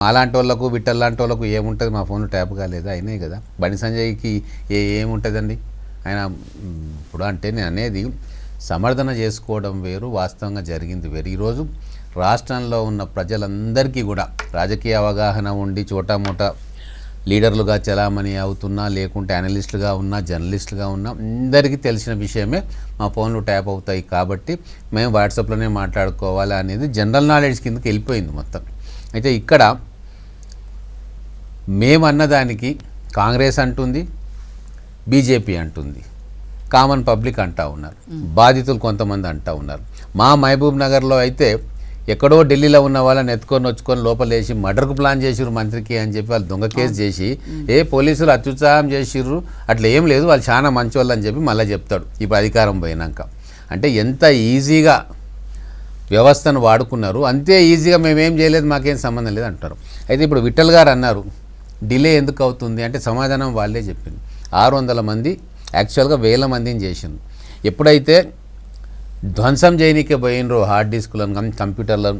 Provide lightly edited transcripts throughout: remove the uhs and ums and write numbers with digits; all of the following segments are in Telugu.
అలాంటి వాళ్ళకు విట్టల్ లాంటి వాళ్ళకు ఏముంటుంది, మా ఫోన్లో ట్యాప్ కాలేదు అయినాయి కదా. బండి సంజయ్కి ఏముంటుందండి ఆయన ఇప్పుడు. అంటే నేను అనేది సమర్థన చేసుకోవడం వేరు, వాస్తవంగా జరిగింది వేరు. ఈరోజు రాష్ట్రంలో ఉన్న ప్రజలందరికీ కూడా రాజకీయ అవగాహన ఉండి చోటామోటా లీడర్లుగా చలామణి అవుతున్నా, లేకుంటే అనలిస్టులుగా ఉన్నా, జర్నలిస్టులుగా ఉన్నా, అందరికీ తెలిసిన విషయమే మా ఫోన్లు ట్యాప్ అవుతాయి కాబట్టి మేము వాట్సాప్లోనే మాట్లాడుకోవాలి అనేది జనరల్ నాలెడ్జ్ కిందకి వెళ్ళిపోయింది మొత్తం. అయితే ఇక్కడ మేమన్నదానికి కాంగ్రెస్ అంటుంది, బీజేపీ అంటుంది, కామన్ పబ్లిక్ అంటూ ఉన్నారు, బాధితులు కొంతమంది అంటూ ఉన్నారు. మా మహబూబ్ నగర్లో అయితే ఎక్కడో ఢిల్లీలో ఉన్న వాళ్ళని ఎత్తుకొని వచ్చుకొని లోపలేసి మర్డర్కు ప్లాన్ చేసిర్రు మంత్రికి అని చెప్పి వాళ్ళు దొంగ కేసు చేసి పోలీసులు అత్యుత్సాహం చేసిర్రు, అట్లా ఏం లేదు వాళ్ళు చాలా మంచోళ్ళు అని చెప్పి మళ్ళీ చెప్తాడు ఇప్పుడు అధికారం పోయినాక. అంటే ఎంత ఈజీగా వ్యవస్థను వాడుకున్నారు, అంతే ఈజీగా మేమేం చేయలేదు, మాకేం సంబంధం లేదు అంటారు. అయితే ఇప్పుడు విఠల్ గారు అన్నారు డిలే ఎందుకు అవుతుంది అంటే సమాధానం వాళ్ళే చెప్పింది. 600 మంది యాక్చువల్గా 1000 మందిని చేసిండ్రు. ఎప్పుడైతే ధ్వంసం చేయనీకే పోయినరు, హార్డ్ డిస్కులను కంప్యూటర్ల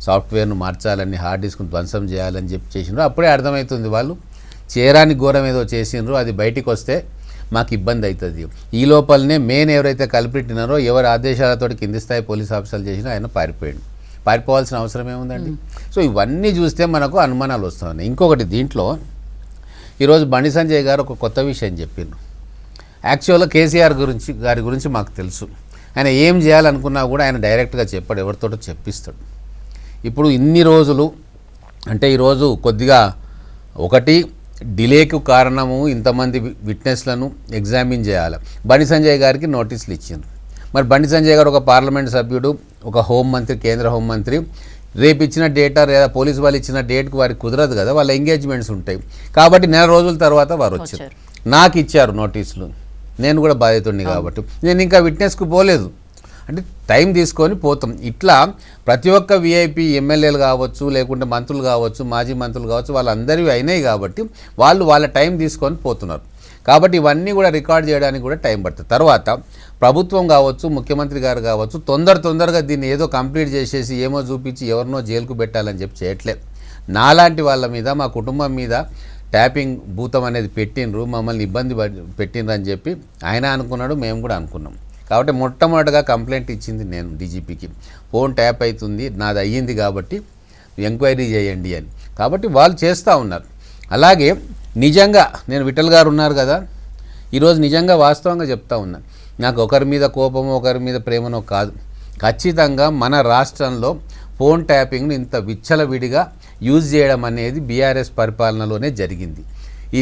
సాఫ్ట్వేర్ను మార్చాలని, హార్డ్ డిస్క్ను ధ్వంసం చేయాలని చెప్పి చేసినారు. అప్పుడే అర్థమవుతుంది వాళ్ళు చేరాని ఘోరం ఏదో చేసినారు, అది బయటికి వస్తే మాకు ఇబ్బంది అవుతుంది. ఈ లోపలనే మెయిన్ ఎవరైతే కల్పిట్టినారో ఎవరి ఆదేశాలతో కింది స్థాయి పోలీస్ ఆఫీసర్లు చేసినా ఆయన పారిపోయాడు. పారిపోవాల్సిన అవసరం ఏముందండి? సో ఇవన్నీ చూస్తే మనకు అనుమానాలు వస్తున్నాయి. ఇంకొకటి దీంట్లో ఈరోజు బండి సంజయ్ గారు ఒక కొత్త విషయం చెప్పిండ్రు. యాక్చువల్గా కేసీఆర్ గారి గురించి మాకు తెలుసు, ఆయన ఏం చేయాలనుకున్నా కూడా ఆయన డైరెక్ట్గా చెప్పాడు, ఎవరితోటో చెప్పిస్తాడు. ఇప్పుడు ఇన్ని రోజులు అంటే ఈరోజు కొద్దిగా ఒకటి డిలేకు కారణము ఇంతమంది విట్నెస్లను ఎగ్జామిన్ చేయాలి. బండి సంజయ్ గారికి నోటీసులు ఇచ్చిండ్రు. మరి బండి సంజయ్ గారు ఒక పార్లమెంట్ సభ్యుడు, ఒక హోంమంత్రి, కేంద్ర హోంమంత్రి, రేపు ఇచ్చిన డేటా లేదా పోలీసు వాళ్ళు ఇచ్చిన డేట్కి వారికి కుదరదు కదా, వాళ్ళ ఎంగేజ్మెంట్స్ ఉంటాయి కాబట్టి నెల రోజుల తర్వాత వారు వచ్చారు. నాకు ఇచ్చారు నోటీసులు, నేను కూడా బాధితుడిని కాబట్టి నేను ఇంకా విట్నెస్కు పోలేదు. అంటే టైం తీసుకొని పోతాం. ఇట్లా ప్రతి ఒక్క విఐపి ఎమ్మెల్యేలు కావచ్చు, లేకుంటే మంత్రులు కావచ్చు, మాజీ మంత్రులు కావచ్చు, వాళ్ళందరివి అయినాయి కాబట్టి వాళ్ళు వాళ్ళ టైం తీసుకొని పోతున్నారు. కాబట్టి ఇవన్నీ కూడా రికార్డ్ చేయడానికి కూడా టైం పడుతుంది. తర్వాత ప్రభుత్వం కావచ్చు, ముఖ్యమంత్రి గారు కావచ్చు తొందరగా దీన్ని ఏదో కంప్లీట్ చేసేసి ఏమో చూపించి ఎవరినో జైలుకు పెట్టాలని చెప్పి చేయట్లేదు. నాలాంటి వాళ్ళ మీద, మా కుటుంబం మీద ట్యాపింగ్ భూతం అనేది పెట్టినరు, మమ్మల్ని ఇబ్బంది పెట్టినరు అని చెప్పి ఆయన అనుకున్నాడు, మేము కూడా అనుకున్నాం. కాబట్టి మొట్టమొదటిగా కంప్లైంట్ ఇచ్చింది నేను డీజీపీకి, ఫోన్ ట్యాప్ అవుతుంది, నాది అయ్యింది కాబట్టి ఎంక్వైరీ చేయండి అని. కాబట్టి వాళ్ళు చేస్తూ ఉన్నారు. అలాగే నిజంగా నేను విఠల్ గారు ఉన్నారు కదా, ఈరోజు నిజంగా వాస్తవంగా చెప్తా ఉన్నాను, నాకు ఒకరి మీద కోపమో ఒకరి మీద ప్రేమనో కాదు, ఖచ్చితంగా మన రాష్ట్రంలో ఫోన్ ట్యాపింగ్ను ఇంత విచ్చలవిడిగా యూజ్ చేయడం అనేది బీఆర్ఎస్ పరిపాలనలోనే జరిగింది. ఈ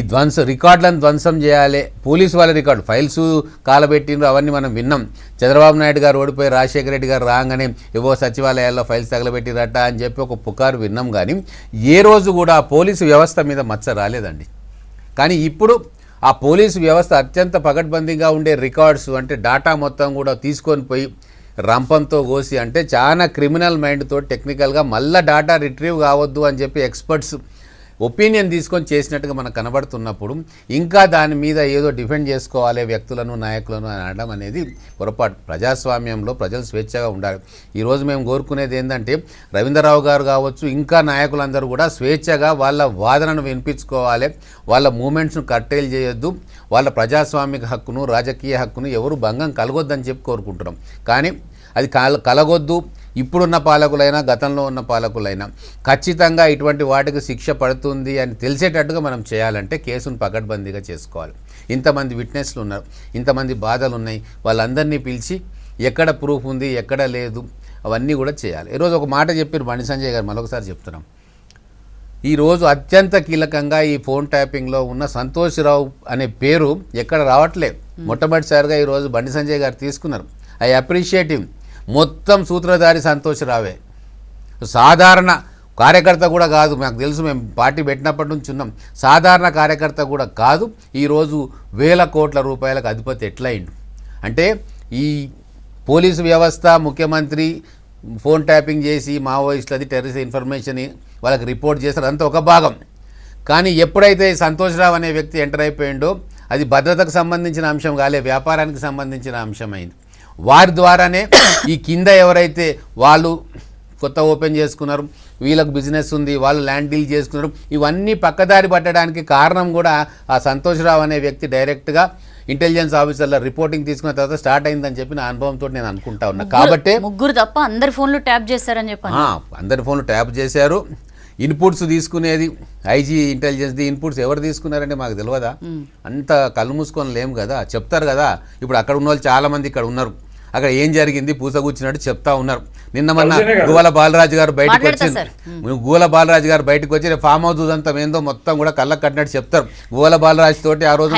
రికార్డులను ధ్వంసం చేయాలి, పోలీసు వాళ్ళ రికార్డు ఫైల్స్ కాలబెట్టినరు, అవన్నీ మనం విన్నాం. చంద్రబాబు నాయుడు గారు ఓడిపోయి రాజశేఖర రెడ్డి గారు రాగానే ఏవో సచివాలయాల్లో ఫైల్స్ తగలబెట్టిరట అని చెప్పి ఒక పుకారు విన్నాం. కానీ ఏ రోజు కూడా పోలీసు వ్యవస్థ మీద మచ్చ రాలేదండి. కానీ ఇప్పుడు ఆ పోలీసు వ్యవస్థ అత్యంత పకడ్బందీగా ఉండే రికార్డ్స్ అంటే డాటా మొత్తం కూడా తీసుకొని పోయి రంపంతో కోసి, అంటే చాలా క్రిమినల్ మైండ్తో టెక్నికల్గా మళ్ళీ డాటా రిట్రీవ్ కావద్దు అని చెప్పి ఎక్స్పర్ట్స్ ఒపీనియన్ తీసుకొని చేసినట్టుగా మనకు కనబడుతున్నప్పుడు ఇంకా దాని మీద ఏదో డిఫెండ్ చేసుకోవాలి వ్యక్తులను, నాయకులను అని అనడం అనేది పొరపాటు. ప్రజాస్వామ్యంలో ప్రజలు స్వేచ్ఛగా ఉండాలి. ఈరోజు మేము కోరుకునేది ఏంటంటే రవీంద్రరావు గారు కావచ్చు, ఇంకా నాయకులందరూ కూడా స్వేచ్ఛగా వాళ్ళ వాదనను వినిపించుకోవాలి, వాళ్ళ మూమెంట్స్ను కట్టేలు చేయొద్దు, వాళ్ళ ప్రజాస్వామిక హక్కును, రాజకీయ హక్కును ఎవరు భంగం కలగొద్దని చెప్పి కోరుకుంటున్నాం. కానీ అది కలగొద్దు. ఇప్పుడున్న పాలకులైనా గతంలో ఉన్న పాలకులైనా ఖచ్చితంగా ఇటువంటి వాటికి శిక్ష పడుతుంది అని తెలిసేటట్టుగా మనం చేయాలంటే కేసును పకడ్బందీగా చేసుకోవాలి. ఇంతమంది విట్నెస్లు ఉన్నారు, ఇంతమంది బాధలు ఉన్నాయి, వాళ్ళందరినీ పిలిచి ఎక్కడ ప్రూఫ్ ఉంది ఎక్కడ లేదు అవన్నీ కూడా చేయాలి. ఈరోజు ఒక మాట చెప్పారు బండి సంజయ్ గారు, మరొకసారి చెప్తున్నాం. ఈరోజు అత్యంత కీలకంగా ఈ ఫోన్ ట్యాపింగ్లో ఉన్న సంతోష్ రావు అనే పేరు ఎక్కడ రావట్లేదు. మొట్టమొదటిసారిగా ఈరోజు బండి సంజయ్ గారు తీసుకున్నారు. I appreciate him. మొత్తం సూత్రధారి సంతోష్ రావే, సాధారణ కార్యకర్త కూడా కాదు. మాకు తెలుసు, మేము పార్టీ పెట్టినప్పటి నుంచి ఉన్నాం. సాధారణ కార్యకర్త కూడా కాదు. ఈరోజు 1000 కోట్ల రూపాయలకు అధిపతి ఎట్లయిండు అంటే ఈ పోలీసు వ్యవస్థ, ముఖ్యమంత్రి ఫోన్ ట్యాపింగ్ చేసి మావోయిస్టులది టెర్రరిస్ట్ ఇన్ఫర్మేషన్ వాళ్ళకి రిపోర్ట్ చేస్తారు, అంత ఒక భాగం. కానీ ఎప్పుడైతే సంతోష్ రావు అనే వ్యక్తి ఎంటర్ అయిపోయిండో అది భద్రతకు సంబంధించిన అంశం కాలే, వ్యాపారానికి సంబంధించిన అంశం అయింది. వారి ద్వారానే ఈ కింద ఎవరైతే వాళ్ళు కొత్త ఓపెన్ చేసుకున్నారు, వీళ్ళకి బిజినెస్ ఉంది, వాళ్ళు ల్యాండ్ డీల్ చేసుకున్నారు. ఇవన్నీ పక్కదారి పట్టడానికి కారణం కూడా ఆ సంతోష్ రావు అనే వ్యక్తి డైరెక్ట్గా ఇంటెలిజెన్స్ ఆఫీసర్ల రిపోర్టింగ్ తీసుకున్న తర్వాత స్టార్ట్ అయిందని చెప్పి నా అనుభవంతో నేను అనుకుంటా ఉన్నా. కాబట్టి ముగ్గురు తప్ప అందరి ఫోన్లు ట్యాప్ చేశారని చెప్పాను. అందరి ఫోన్లు ట్యాప్ చేశారు. ఇన్పుట్స్ తీసుకునేది ఐజీ ఇంటెలిజెన్స్ది ఇన్పుట్స్ ఎవరు తీసుకున్నారంటే మాకు తెలియదా? అంత కళ్ళు మూసుకొని లేము కదా, చెప్తారు కదా. ఇప్పుడు అక్కడ ఉన్న వాళ్ళు చాలామంది ఇక్కడ ఉన్నారు, అక్కడ ఏం జరిగింది పూసగుచ్చినట్టు చెప్తా ఉన్నారు. నిన్న మొన్న గువ్వల బాలరాజు గారు బయటకు వచ్చింది, గువ్వల బాలరాజు గారు బయటకు వచ్చి ఫామ్ హౌస్ ఉదంతా ఏందో మొత్తం కూడా కళ్ళకు కట్టినట్టు చెప్తారు. గువ్వల బాలరాజు తోటి ఆ రోజు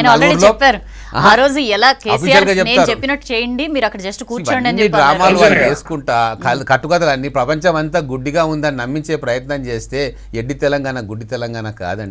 చెప్పినట్టు చేయండి, మీరు అక్కడ జస్ట్ కూర్చోండి అని డ్రామాలు చేసుకుంటా కట్టుకథలు అన్ని ప్రపంచం అంతా గుడ్డిగా ఉందని నమ్మించే ప్రయత్నం చేస్తే ఎడ్డి తెలంగాణ గుడ్డి తెలంగాణ కాదండి.